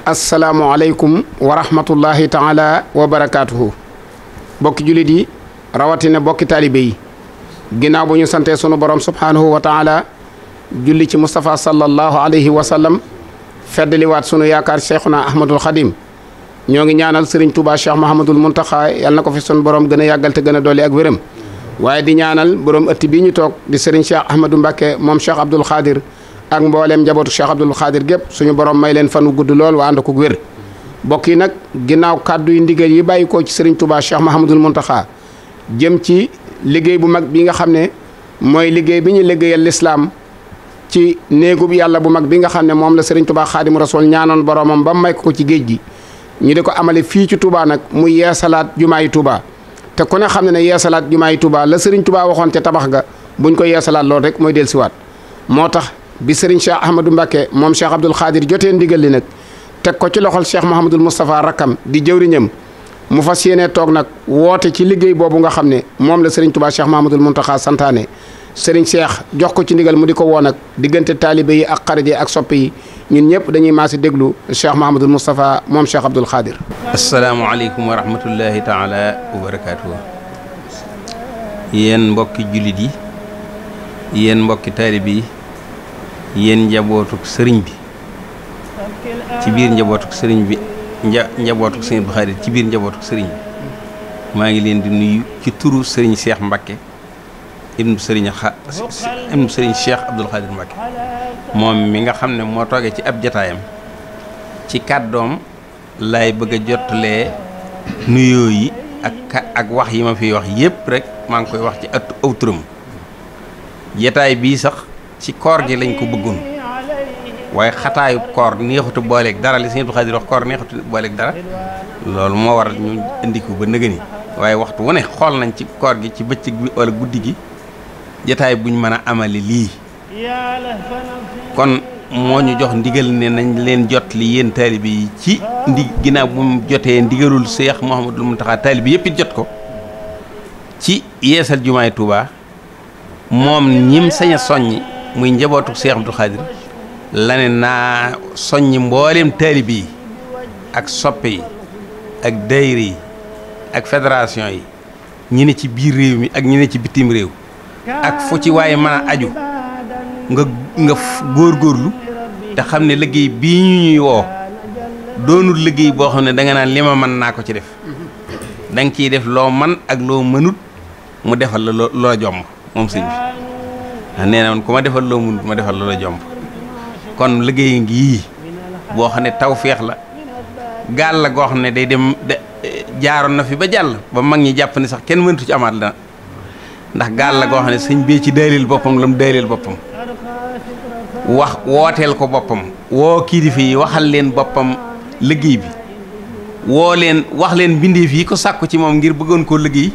asalaamualeykum wa rahmatullahi taala wa barakaatuhu. bokki jullit yi rawatina bokki taalibe yi ginnaaw bu ñu santee sunu borom subhaanahu wa taala julli ci Moustapha sallallahu alayhi wa sallam feddaliwaat sunu yaakaar cheikhuna ahmadul xadim ñoo ngi ñaanal Serigne Touba Cheikh Mahamadul Muntaxa yal na ko fi sunu borom gën a yàggal te gën a dolli ak wéram waaye di ñaanal borom ëtt bii ñu toog di Serigne Cheikh Ahmadou Mbacké moom Cheikh Abdoul Khadir ak mbooleem njabootu Cheikh Abdoul Khadir gépp suñu borom may leen fan wu gudd lool waa ànd ko wér bokk yi nag ginnaaw kàddu yi ndigal yi bàyyi ko ci Serigne Touba Cheikh Mahamadul Muntaxa jëm ci liggéey bu mag bi nga xam ne mooy liggéey bi ñu liggéeyal lislaam ci néegub yàlla bu mag bi nga xam ne moom la Serigne Touba Xaadimu Rasuul ñaanoon boromam ba may ko ci géej gi ñu di ko amale fii ci Touba nag muy yeesalaat jumaayi Touba te ku ne xam ne ne yeesalaat jumaayi Touba la Serigne Touba waxoon ca tabax ga buñ ko yeesalaat loolu rek mooy dellusiwaat moo tax bi Serigne Cheikh Ahmadou Mbacké moom Cheikh Abdoul Khadir jotee ndigal li nag teg ko ci loxol Cheikh Mouhamadul Moustapha rakkam di jëwriñam mu fas yéene toog nag woote ci liggéey boobu nga xam ne moom la Serigne Touba Cheikh Mouhamadul Mountakha santaane Serigne Cheikh jox ko ci ndigal mu di ko woo nag diggante taalibe yi ak xarit yi ak soppe yi ñun ñëpp dañuy maasi déglu Cheikh Mouhamadul Moustapha moom Cheikh Abdoul Khadir. asalaamaaleykum wa rahmatullahi taala wa barakaatuhu. yéen mbokki jullit yi yéen mbokki taalibe yi yéen njabootuk sëriñ bi ci biir njabootuk sëriñ bi njabootuk sëriñ Abdou Khadir ci biir njabootuk sëriñ bi maa ngi leen di nuyu ci turu sëriñ Cheikh Mbacké ibnu sëriñ Cheikh Abdoul Khadir Mbacké moom mi nga xam ne moo toogee ci ab jataayam ci kàddoom laay bëgg a jottalee nuyoo yi ak wax yi ma fiy wax yépp rek maa ngi koy wax ci aw turam jataay bii sax ci koor gi lañ ko bëggoon waaye xataayu koor neexutu booleeg dara li sëñ Abdou Khadir wax koor neexutu booleeg dara loolu moo waral ñu indi ko ba nëgëni waaye waxtu wu ne xool nañ ci koor gi ci bëccëg bi wala guddi gi jataay buñ mën a amali lii kon moo ñu jox ndigal ne nañ leen jot li yéen taalibe yi ci ginnaaw bu mu jotee ndigalul Cheikh Mouhamadul Mountakha taalibe yëpp it jot ko ci yeesal jumaay Touba moom ñim sañ a soññi muy njabootu Cheikh Abdoul Khadir la ne naa soññi mbooleem taalibe yi ak soppe yi ak daayira yi ak fédération yi ñi ne ci biir réew mi ak ñi ne ci bitim réew ak fu ci waaye mën a aju nga góorgóorlu te xam ne liggéey bii ñu ñuy woo doonul liggéey boo xam ne da nga naan li ma mën naa ko ci def da nga ciy def loo man ak loo mënut mu defal la loo jomb moom sëñ bi nee na woon ku ma defal loo mënut ma defal la jomb kon liggéey ngi boo xam ne tawféex la gaal la goo xam ne day dem jaaroon na fi ba jàll ba mag ñi jàpp ne sax kenn mënatu ci amaat la ndax gaal la goo xam ne sëñ bee ci daalil boppam la mu daalil boppam wax wooteel ko boppam woo kilifa yi waxal leen boppam liggéey bi woo leen wax leen mbindeef yi ko sàkku ci moom ngir bëggoon koo liggéey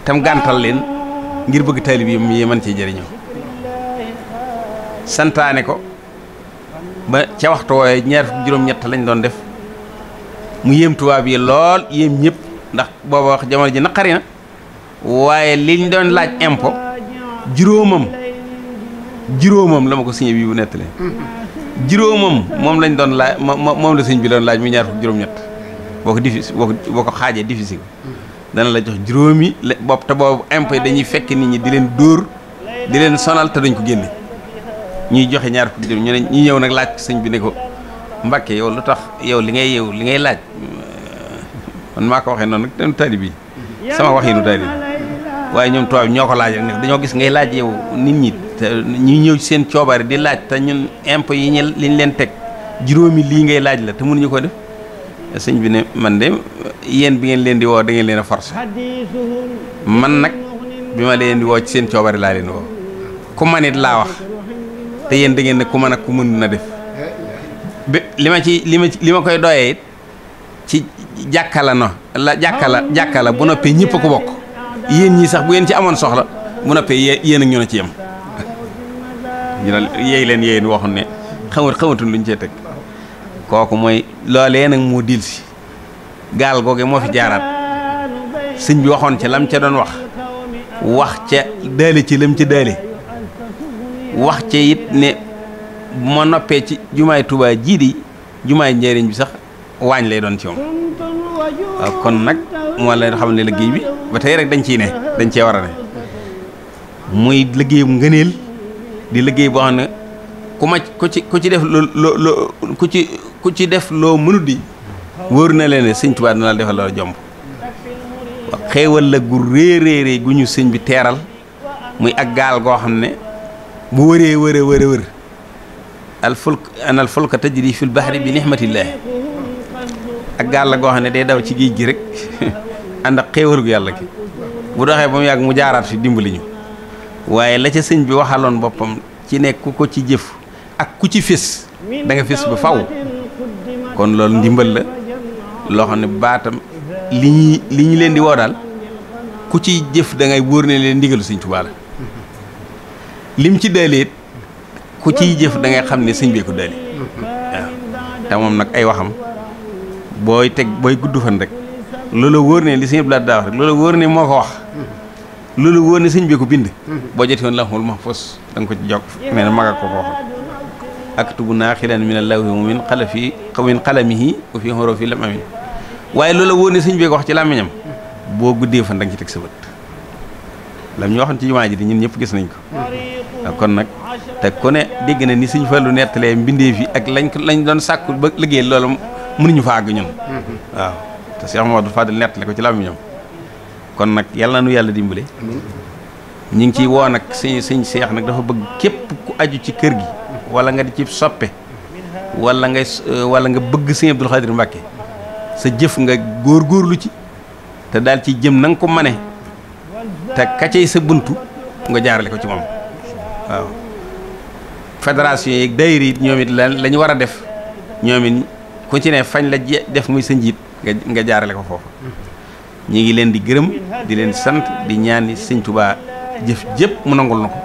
tam gàntal leen ngir bëgg taalib yi mën cee jëriñoo santaane ko ba ca waxtu wooye ñaar fukk juróom-ñett lañ doon def mu yéem tubaab yi lool yéem ñëpp ndax booba wax jamono ji naqari na waaye liñ doon laaj impôt juróomam la ma ko signé bi bu nettalee juróomam moom lañ doon laaj moom la sëñ bi doon laaj mu ñaar fukk juróom-ñett boo ko xaajee difficile dana la jox juróomi bopp te boobu impôt yi dañuy fekk nit ñi di leen dóor di leen sonal te duñ ko génne ñuy joxe ñaar fukk juróom ñu ne ñu ñëw nag laaj sëñ bi ne ko Mbacké yow lu tax yow li ngay laaj man maa ko waxee noonu nag ten taalibe bi sama wax yi nu taalibe waaye ñoom tubaab ñoo ko laaj rek ne dañoo gis ngay laaj yow nit ñi te ñuy ñëw ci seen coobare di laaj te ñun impôt yi liñ leen teg juróomi lii ngay laaj la te mënuñu ko def sëñ bi ne man de yéen bi ngeen leen di woo da ngeen leen a forcé man nag bi ma leen di woo ci seen coobare laa leen woo ku man it laa wax te yéen da ngeen ne ku mën ak ku mën na def li ma koy doyee it ci jàkka la bu noppee ñëpp a ko bokk yéen ñii sax bu ngeen ci amoon soxla bu noppee yéen ak ñu ne ci yem ñu ne yeey leen yéen waxoon ne xamatul luñ cee teg kooku mooy loolee nag moo dil si gaal googe moo fi jaaraat sëñ bi waxoon ca lam ca doon wax ca daale ci lam ca daale wax ca it ne bu ma noppee ci jumaay Tuubaa jii di jumaay njëriñ bi sax waañ lay doon ci moom waaw kon nag moo lay xam ne liggéey bi ba tey rek dañ cee war a ne muy liggéeyum ngëneel di liggéey boo xam ne ku ci def loo ku ci def loo mënut di wóor na leen ne sëñ Tuubaa dina la defal loo jomb xéewal la gu réeréeré gu ñu sëñ bi teeral muy ak gaal goo xam ne bu wëree wër al fulka tajri fil bahri bi nihmatillaahi ak gaal la goo xam ne day daw ci géej gi rek ànd ak xéewal gu yàlla gi bu doxee ba mu yàgg mu jaaraat fi dimbali ñu waaye la ca sëñ bi waxaloon boppam ci nekk ku ko ci jëf ak ku ci fés da nga fés ba faw kon loolu ndimbal la loo xam ne baatam li ñu leen di woo daal ku ci jëf da ngay wóor ne leen ndigalu sëñ Tuubaa la lim ci daaleet ku ciy jëf da ngay xam ne sëñ bee ko daali waaw te moom nag ay waxam booy gudd fan rek loola wóor ne li sëñ Abdou Lahad daa wax rek loola wóor ne moo ko wax loolu wóor ne sëñ bee ko bind boo jotee woon lawhul mahfuus da nga ko ci jokk mais nag maga ko waxoon aktubu naaxilan min allawhi wa min qalamihi wa fi hurufi lam amin waaye loola wóor ne sëñ bee ko wax ci làmmiñam boo guddee fan da nga ci teg sa bët lam ñu waxoon ci jumaa ji di ñun ñëpp gis nañ ko waaw kon nag te ku ne dégg na ni sëñ Fallu nettalee mbindee fi ak lañ doon sàkku ba liggéey loolu mënuñu fa àgg ñun waaw te Cheikh Mamadou Fadel nettale ko ci làmmiñam kon nag yàlla na nu yàlla dimbale ñu ngi ciy woo nag sëñ Cheikh nag dafa bëgg képp ku aju ci kër gi wala nga di ci soppe wala nga bëgg sëñ Abdul Xaadir Mbàkke sa jëf nga góorgóorlu ci te daal ci jëm na nga ko mane te kacey sa buntu nga jaarale ko ci moom waaw fédération yeeg daayira it ñoom it la ñu war a def ñoom it ku ci ne fañ la def muy sa njiit nga jaarale ko foofu ñi ngi leen di gërëm di leen sant di ñaani sëñ Tuubaa jëf jëpp mu nangul na ko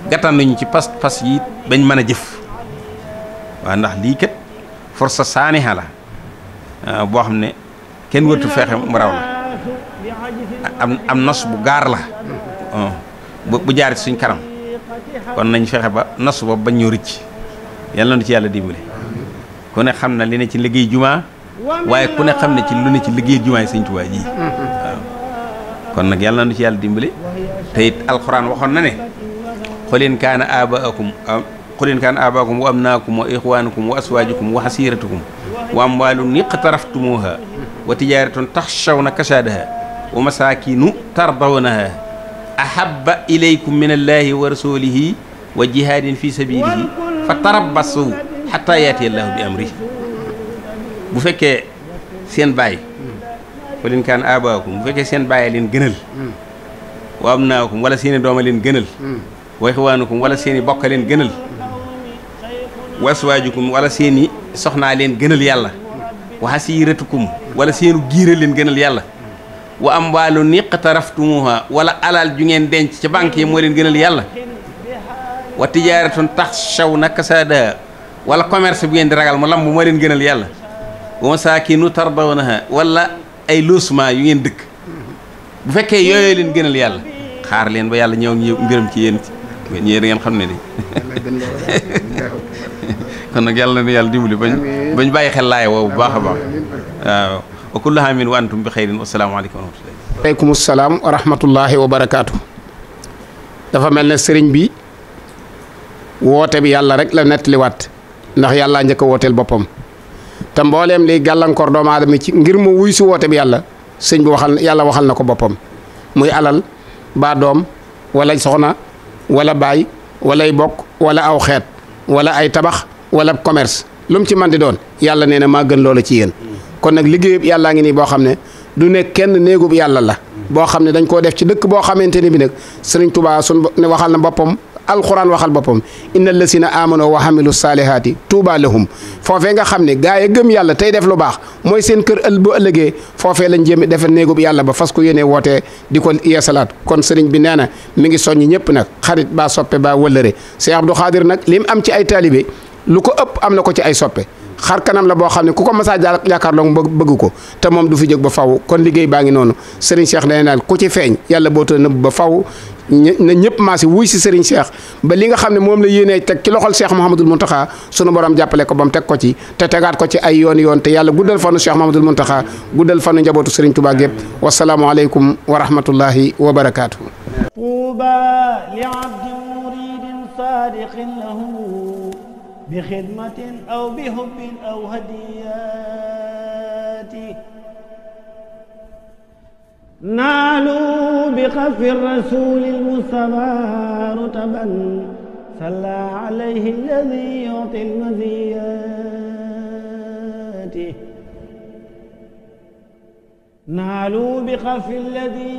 gàttan nañu ci pas yi bañ mën a jëf waaw ndax lii kat force saaniha la boo xam ne kenn wërtu feexe mu raw la am nos bu gaar la bu jaar ci suñ kanam kon nañ fexe ba nos boobu bañ ñoo rëcc yàlla na ci yàlla dimbale ku ne xam na li ne ci liggéey jumaa waaye ku ne xam ne ci lu ne ci liggéey jumaa yi sëñ Tuubaa ji waaw kon nag yàlla na ci yàlla dimbale te it alxuraan waxoon na ne qul in kaana aabaakum wa abnaakum wa ixwaanukum wa aswaajukum wa xasiiratukum wa amwaalun iqtaraftumuuha wa tijaaratun taxshawna kasaadaha wa masaakinu tardawnaha ahabba ilaykum min allahi wa rasulihi wa jihaadin fi sabilihi fa tarabbasu xataa yaati allahu bi amri bu fekkee seen baay qul in kaana aabaakum bu fekkee seen baay leen gënal wa abnaakum wala seeni dooma leen gënal wa ixwaanukum wala seeni bokk leen gënal wa aswaajukum wala seeni soxnaa leen gënal yàlla wa xasiiratukum wala seenu giira leen gënal yàlla wa amwaalun iqtaraftumuha wala alal ju ngeen denc ca banque yi moo leen gënal yàlla wa tijaaratun taxshawna kasaadaha wala commerce bu ngeen di ragal mu lamb moo leen gënal yàlla wa masaakinu tardawnaha wala ay logement yu ngeen dëkk bu fekkee yooyu leen gënal yàlla xaar leen ba yàlla ñëw mbiram ci yéen ñëwee da ngeen xam ne ni kon nag yàlla na yàlla dimbali bañ bàyyi xel laay woowu bu baax a baax waaw wa kullu aamin wa antum bi xayrin wa salaamu aleykum wa rahmatullahi aleykum salaam wa rahmatullahi wa barakaatu. dafa mel ne sëriñ bi woote bi yàlla rek la nettaliwaat ndax yàllaa njëkk a wooteel boppam te mbooleem liy gàllankoor doomu aadama ci ngir mu wuy si woote bi yàlla sëñ bi yàlla waxal na ko boppam muy alal baa doom wala soxna wala baay walay bokk wala aw xeet wala ay tabax wala commerce lu mu ci man di doon yàlla nee na maa gën loola ci yéen kon nag liggéeyub yàllaa ngi nii boo xam ne du ne kenn néegub yàlla la boo xam ne dañ koo def ci dëkk boo xamante ne bi nag sëriñ Tuubaa sun ne waxal na boppam alxuraan waxal boppam inna allasina amano wa hamilu saalihaati tuuba lahum foofee nga xam ne gaa yi gëm yàlla tey def lu baax mooy seen kër bu ëllëgee foofee lañ jéem defe néegub yàlla ba fas ko yéene wootee di ko yeesalaat kon sëriñ bi nee na mi ngi soññ ñëpp nag xarit baa soppe baa wëllëre Cheikh Abdou Khadir nag li mu am ci ay taalibe lu ko ëpp am na ko ci ay soppe xar kanam la boo xam ne ku ko masaa jàkkaarloo bëgg ko te moom du fi jóg ba faw kon liggéey baa ngi noonu sëriñ Cheikh nee naan ku ci feeñ yàlla boo ta nëbb ba faw na ñëpp maasi wuy si Serigne Cheikh ba li nga xam ne moom la yéenee teg ci loxol Cheikh Mouhamadul Mountakha sunu borom jàppale ko ba mu teg ko ci te tegaat ko ci ay yoon te yàlla guddal fanu Cheikh Mouhamadul Mountakha guddal fanu njabootu Serigne Touba gépp wasalaamu aleykum wa rahmatullahi wa barakaatu. tuuba li abdin muridin sadiqin lahu bi xidmatin aw bi hubbin aw hadiyati naalu bi xafi rasuli lmustafa rutaban salla alayhi alladi yuti almaziyati naalu bi xafi alladi